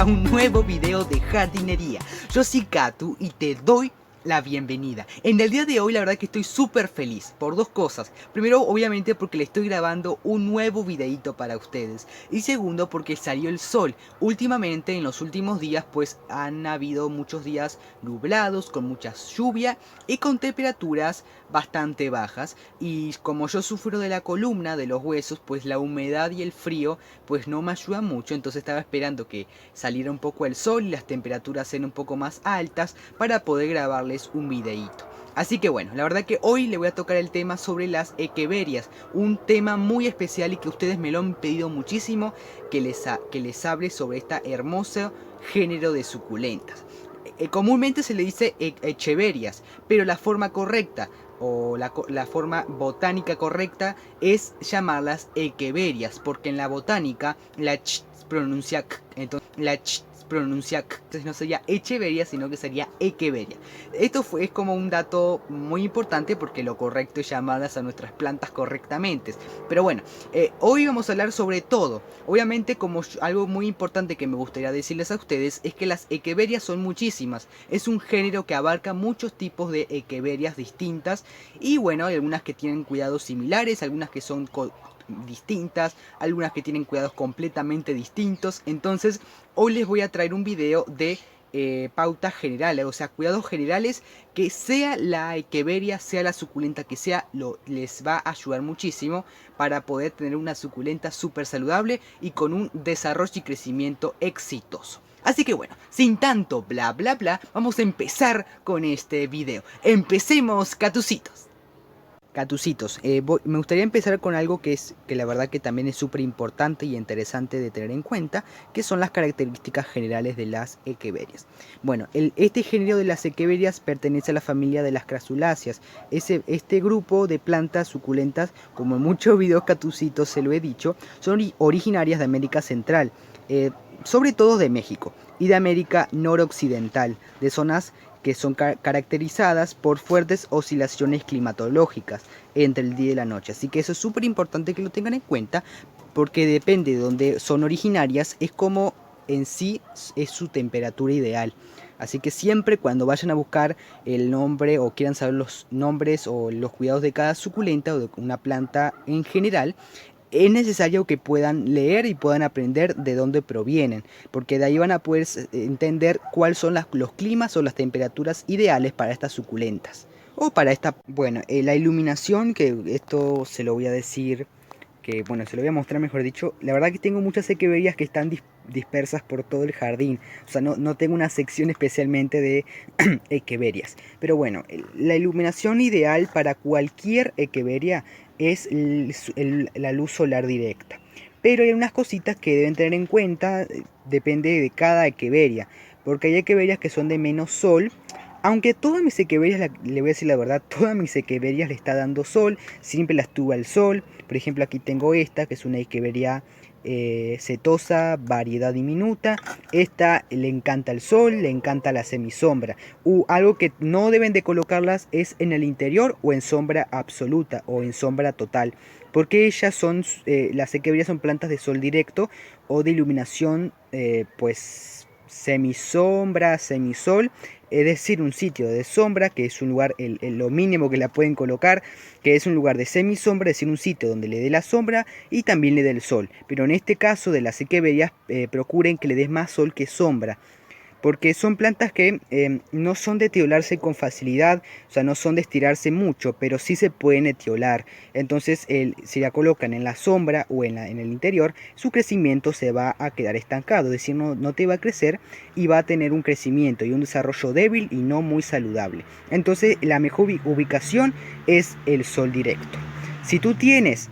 a un nuevo video de jardinería. Yo soy Katu y te doy la bienvenida. En el día de hoy la verdad que estoy súper feliz por dos cosas. Primero, obviamente porque le estoy grabando un nuevo videito para ustedes. Y segundo, porque salió el sol. Últimamente, en los últimos días, pues han habido muchos días nublados, con mucha lluvia y con temperaturas bastante bajas. Y como yo sufro de la columna, de los huesos, pues la humedad y el frío pues no me ayuda mucho. Entonces estaba esperando que saliera un poco el sol y las temperaturas sean un poco más altas para poder grabarles un videíto. Así que bueno, la verdad que hoy le voy a tocar el tema sobre las echeverias, un tema muy especial y que ustedes me lo han pedido muchísimo que les hable sobre esta hermosa género de suculentas. Comúnmente se le dice echeverias, pero la forma correcta o la forma botánica correcta es llamarlas echeverias, porque en la botánica la ch pronuncia k, entonces la ch pronuncia k, entonces no sería echeveria sino que sería echeveria. Esto es como un dato muy importante porque lo correcto es llamarlas a nuestras plantas correctamente. Pero bueno, hoy vamos a hablar sobre todo. Obviamente, como algo muy importante que me gustaría decirles a ustedes es que las echeverias son muchísimas. Es un género que abarca muchos tipos de echeverias distintas y bueno, hay algunas que tienen cuidados similares, algunas que son distintas, algunas que tienen cuidados completamente distintos. Entonces hoy les voy a traer un video de pautas generales, o sea, cuidados generales, que sea la echeveria, sea la suculenta que sea, les va a ayudar muchísimo para poder tener una suculenta súper saludable y con un desarrollo y crecimiento exitoso. Así que bueno, sin tanto bla bla bla, vamos a empezar con este video. Empecemos, catucitos. Catucitos, me gustaría empezar con algo que la verdad que también es súper importante y interesante de tener en cuenta, que son las características generales de las echeverias. Bueno, este género de las echeverias pertenece a la familia de las crasuláceas. Este grupo de plantas suculentas, como en muchos videos catucitos se lo he dicho, son originarias de América Central, sobre todo de México y de América noroccidental, de zonas que son caracterizadas por fuertes oscilaciones climatológicas entre el día y la noche. Así que eso es súper importante que lo tengan en cuenta, porque depende de dónde son originarias, es como en sí es su temperatura ideal. Así que siempre cuando vayan a buscar el nombre o quieran saber los nombres o los cuidados de cada suculenta o de una planta en general, es necesario que puedan leer y puedan aprender de dónde provienen, porque de ahí van a poder entender cuáles son los climas o las temperaturas ideales para estas suculentas. O para esta, bueno, la iluminación, que esto se lo voy a decir, que bueno, se lo voy a mostrar mejor dicho. La verdad que tengo muchas echeverias que están dispersas por todo el jardín. O sea, no tengo una sección especialmente de echeverias. Pero bueno, la iluminación ideal para cualquier echeveria es la luz solar directa. Pero hay unas cositas que deben tener en cuenta, depende de cada echeveria. Porque hay echeverias que son de menos sol. Aunque todas mis echeverias, le voy a decir la verdad, todas mis echeverias le está dando sol, siempre las tuve al sol. Por ejemplo, aquí tengo esta, que es una echeveria setosa, variedad diminuta. Esta le encanta el sol, le encanta la semisombra. Algo que no deben de colocarlas es en el interior o en sombra absoluta o en sombra total, porque ellas son, las echeverias son plantas de sol directo o de iluminación, pues semisombra, semisol, es decir, un sitio de sombra, que es un lugar, lo mínimo que la pueden colocar, que es un lugar de semisombra, es decir, un sitio donde le dé la sombra y también le dé el sol. Pero en este caso de las echeverias, procuren que le des más sol que sombra, porque son plantas que no son de etiolarse con facilidad, o sea, no son de estirarse mucho, pero sí se pueden etiolar. Entonces, si la colocan en la sombra o en el interior, su crecimiento se va a quedar estancado, es decir, no te va a crecer y va a tener un crecimiento y un desarrollo débil y no muy saludable. Entonces, la mejor ubicación es el sol directo. Si tú tienes,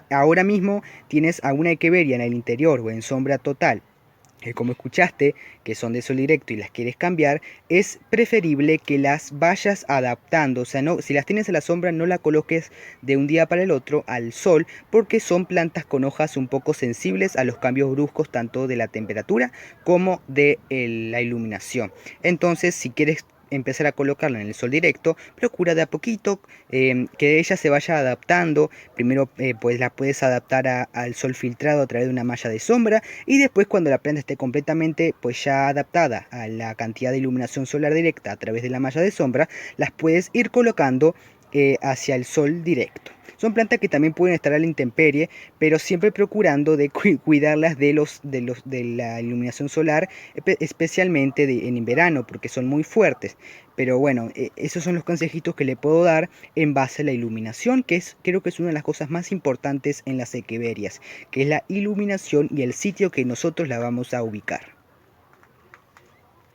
ahora mismo tienes alguna echeveria en el interior o en sombra total, como escuchaste, que son de sol directo y las quieres cambiar, es preferible que las vayas adaptando. O sea, si las tienes a la sombra, no la coloques de un día para el otro al sol, porque son plantas con hojas un poco sensibles a los cambios bruscos tanto de la temperatura como de la iluminación. Entonces, si quieres empezar a colocarla en el sol directo, procura de a poquito que ella se vaya adaptando. Primero pues la puedes adaptar al sol filtrado a través de una malla de sombra, y después cuando la planta esté completamente pues ya adaptada a la cantidad de iluminación solar directa a través de la malla de sombra, las puedes ir colocando hacia el sol directo. Son plantas que también pueden estar a la intemperie, pero siempre procurando de cuidarlas de la iluminación solar, especialmente en verano, porque son muy fuertes. Pero bueno, esos son los consejitos que le puedo dar en base a la iluminación, creo que es una de las cosas más importantes en las echeverias, que es la iluminación y el sitio que nosotros la vamos a ubicar.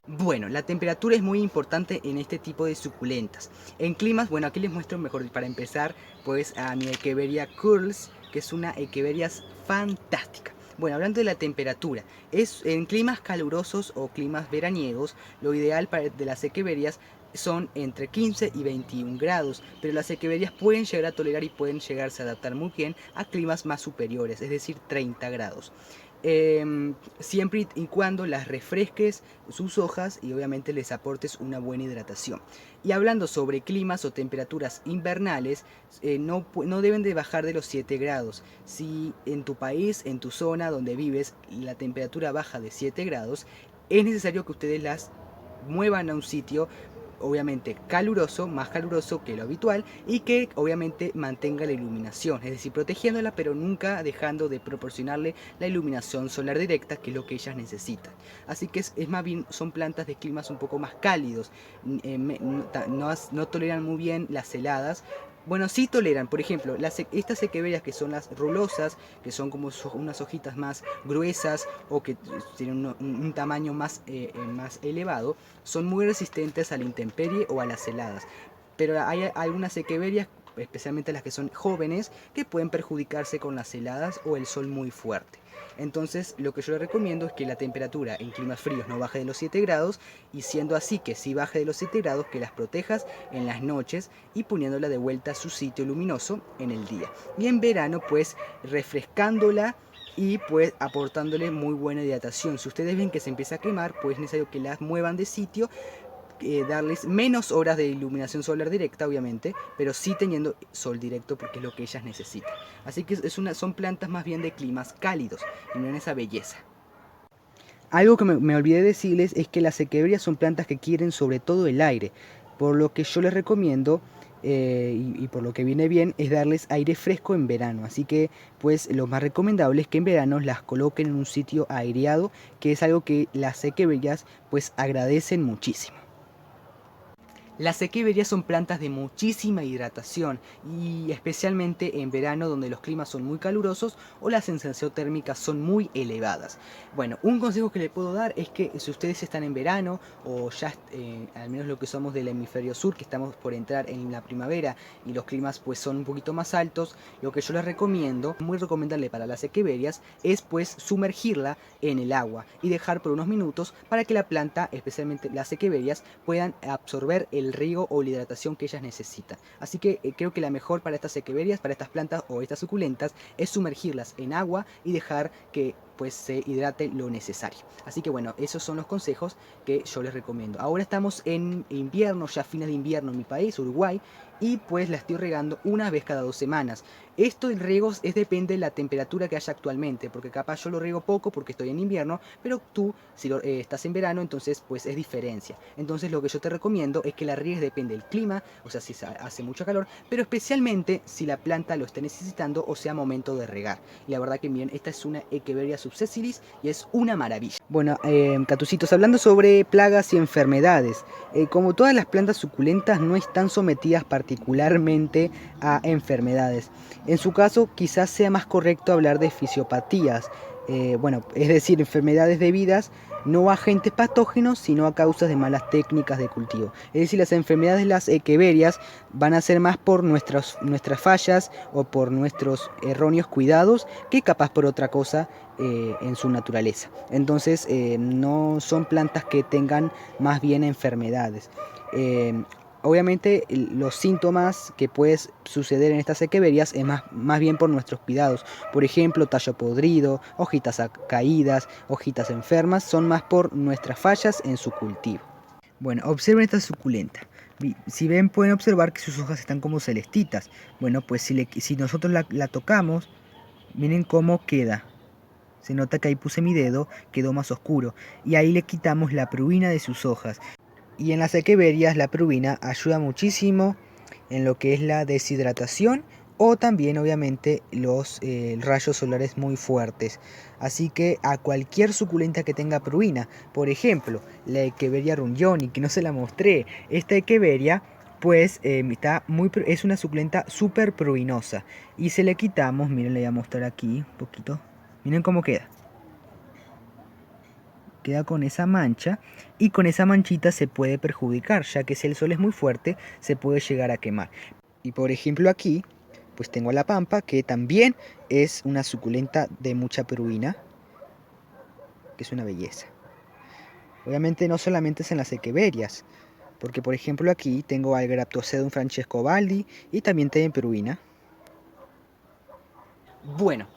Bueno, la temperatura es muy importante en este tipo de suculentas. En climas, bueno, aquí les muestro mejor para empezar, pues a mi Echeveria Curls, que es una Echeveria fantástica. Bueno, hablando de la temperatura, en climas calurosos o climas veraniegos, lo ideal de las Echeverias son entre 15 y 21 grados, pero las Echeverias pueden llegar a tolerar y pueden llegarse a adaptar muy bien a climas más superiores, es decir, 30 grados. Siempre y cuando las refresques sus hojas y obviamente les aportes una buena hidratación. Y hablando sobre climas o temperaturas invernales, no deben de bajar de los 7 grados. Si en tu país, en tu zona donde vives, la temperatura baja de 7 grados, es necesario que ustedes las muevan a un sitio obviamente caluroso, más caluroso que lo habitual, y que obviamente mantenga la iluminación, es decir, protegiéndola pero nunca dejando de proporcionarle la iluminación solar directa, que es lo que ellas necesitan. Así que es más bien, son plantas de climas un poco más cálidos, no toleran muy bien las heladas. Bueno, sí toleran, por ejemplo, estas echeverias que son las rulosas, que son como unas hojitas más gruesas o que tienen un tamaño más elevado, son muy resistentes a la intemperie o a las heladas. Pero hay algunas echeverias, especialmente las que son jóvenes, que pueden perjudicarse con las heladas o el sol muy fuerte. Entonces lo que yo les recomiendo es que la temperatura en climas fríos no baje de los 7 grados, y siendo así que si baje de los 7 grados, que las protejas en las noches y poniéndola de vuelta a su sitio luminoso en el día. Y en verano pues refrescándola y pues aportándole muy buena hidratación. Si ustedes ven que se empieza a quemar, pues es necesario que las muevan de sitio, darles menos horas de iluminación solar directa obviamente, pero sí teniendo sol directo, porque es lo que ellas necesitan. Así que son plantas más bien de climas cálidos y no en esa belleza. Algo que me olvidé decirles es que las echeverias son plantas que quieren sobre todo el aire, por lo que yo les recomiendo y por lo que viene bien es darles aire fresco en verano. Así que pues lo más recomendable es que en verano las coloquen en un sitio aireado, que es algo que las echeverias pues agradecen muchísimo. Las echeverias son plantas de muchísima hidratación, y especialmente en verano, donde los climas son muy calurosos o las sensaciones térmicas son muy elevadas. Bueno, un consejo que les puedo dar es que si ustedes están en verano o ya al menos lo que somos del hemisferio sur, que estamos por entrar en la primavera y los climas pues son un poquito más altos, lo que yo les recomiendo, muy recomendable para las echeverias, es pues sumergirla en el agua y dejar por unos minutos para que la planta, especialmente las echeverias, puedan absorber el riego o la hidratación que ellas necesitan. Así que creo que la mejor para estas echeverias, para estas plantas o estas suculentas, es sumergirlas en agua y dejar que pues se hidrate lo necesario. Así que bueno, esos son los consejos que yo les recomiendo. Ahora estamos en invierno, ya fines de invierno en mi país, Uruguay, y pues la estoy regando una vez cada 2 semanas. Esto en riegos depende de la temperatura que haya actualmente, porque capaz yo lo riego poco porque estoy en invierno, pero tú si estás en verano, entonces pues es diferencia. Entonces lo que yo te recomiendo es que la riegues, depende del clima, o sea si hace mucho calor, pero especialmente si la planta lo está necesitando o sea momento de regar. Y la verdad que bien, esta es una Echeveria subsessilis y es una maravilla. Bueno, Catucitos, hablando sobre plagas y enfermedades, como todas las plantas suculentas no están sometidas particularmente a enfermedades. En su caso, quizás sea más correcto hablar de fisiopatías, bueno, es decir, enfermedades debidas no a agentes patógenos, sino a causas de malas técnicas de cultivo. Es decir, las enfermedades de las echeverias van a ser más por nuestras fallas o por nuestros erróneos cuidados que capaz por otra cosa en su naturaleza. Entonces, no son plantas que tengan más bien enfermedades. Obviamente los síntomas que pueden suceder en estas echeverias es más bien por nuestros cuidados. Por ejemplo, tallo podrido, hojitas caídas, hojitas enfermas, son más por nuestras fallas en su cultivo. Bueno, observen esta suculenta. Si ven, pueden observar que sus hojas están como celestitas. Bueno, pues si nosotros la tocamos, miren cómo queda. Se nota que ahí puse mi dedo, quedó más oscuro. Y ahí le quitamos la pruina de sus hojas. Y en las equeverias la pruina ayuda muchísimo en lo que es la deshidratación o también obviamente los rayos solares muy fuertes. Así que a cualquier suculenta que tenga pruina, por ejemplo la echeveria rungioni, que no se la mostré, esta echeveria pues es una suculenta súper pruinosa. Y se le quitamos, miren, le voy a mostrar aquí un poquito, miren cómo queda. Queda con esa mancha y con esa manchita se puede perjudicar, ya que si el sol es muy fuerte se puede llegar a quemar. Y por ejemplo aquí pues tengo la pampa, que también es una suculenta de mucha pruina, que es una belleza. Obviamente no solamente es en las equeverias, porque por ejemplo aquí tengo al Graptosedum francescobaldi y también tiene pruina. Bueno,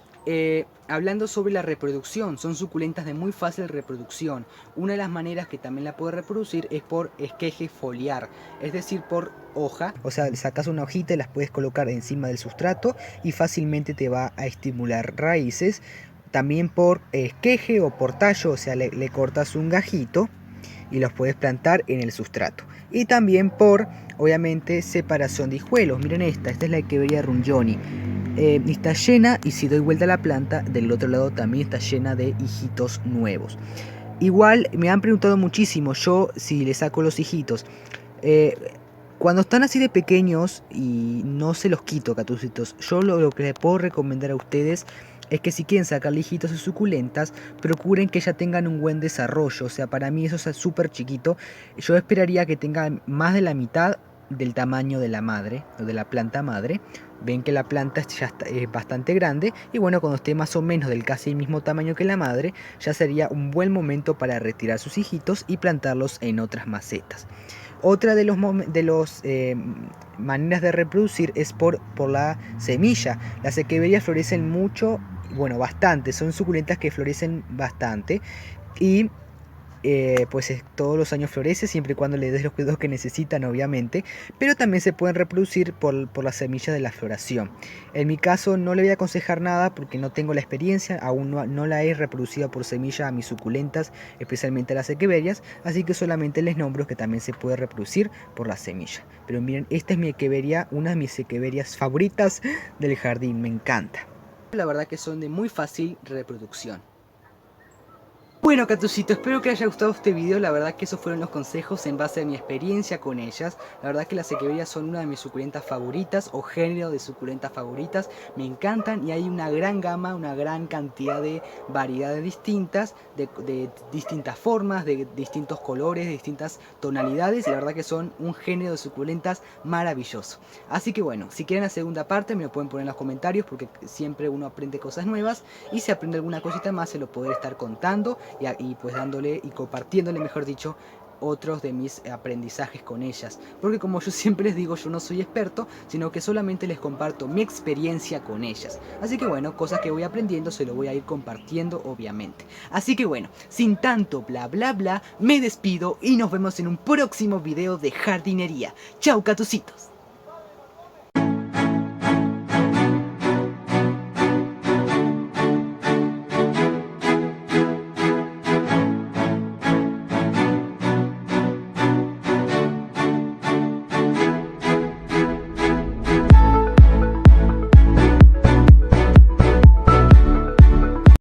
hablando sobre la reproducción, son suculentas de muy fácil reproducción. Una de las maneras que también la puede reproducir es por esqueje foliar, es decir, por hoja. O sea, sacas una hojita y las puedes colocar encima del sustrato y fácilmente te va a estimular raíces. También por esqueje o por tallo, o sea, le cortas un gajito y los puedes plantar en el sustrato. Y también por, obviamente, separación de hijuelos. Miren esta es la echeveria rungioni. Está llena, y si doy vuelta a la planta, del otro lado también está llena de hijitos nuevos. Igual me han preguntado muchísimo, yo si le saco los hijitos. Cuando están así de pequeños y no se los quito, catucitos, yo lo que les puedo recomendar a ustedes es que si quieren sacar hijitos y suculentas, procuren que ya tengan un buen desarrollo. O sea, para mí eso es súper chiquito. Yo esperaría que tengan más de la mitad del tamaño de la madre, o de la planta madre. Ven que la planta ya es bastante grande y bueno, cuando esté más o menos del casi el mismo tamaño que la madre, ya sería un buen momento para retirar sus hijitos y plantarlos en otras macetas. Otra de los maneras de reproducir es por la semilla. Las echeverias florecen mucho, bueno, bastante, son suculentas que florecen bastante y pues todos los años florece siempre y cuando le des los cuidados que necesitan, obviamente, pero también se pueden reproducir por las semillas de la floración. En mi caso no le voy a aconsejar nada porque no tengo la experiencia, aún no la he reproducido por semilla a mis suculentas, especialmente a las echeverias, así que solamente les nombro que también se puede reproducir por la semilla. Pero miren, esta es mi echeveria, una de mis echeverias favoritas del jardín, me encanta. La verdad que son de muy fácil reproducción. Bueno, Catucito, espero que les haya gustado este video. La verdad que esos fueron los consejos en base a mi experiencia con ellas. La verdad que las echeverias son una de mis suculentas favoritas o género de suculentas favoritas. Me encantan y hay una gran gama, una gran cantidad de variedades distintas, de distintas formas, de distintos colores, de distintas tonalidades. Y la verdad que son un género de suculentas maravilloso. Así que bueno, si quieren la segunda parte me lo pueden poner en los comentarios porque siempre uno aprende cosas nuevas. Y si aprende alguna cosita más se lo podré estar contando. Y pues dándole y compartiéndole, mejor dicho, otros de mis aprendizajes con ellas, porque como yo siempre les digo, yo no soy experto, sino que solamente les comparto mi experiencia con ellas. Así que bueno, cosas que voy aprendiendo se lo voy a ir compartiendo, obviamente. Así que bueno, sin tanto bla bla bla, me despido y nos vemos en un próximo video de jardinería. Chau, catucitos.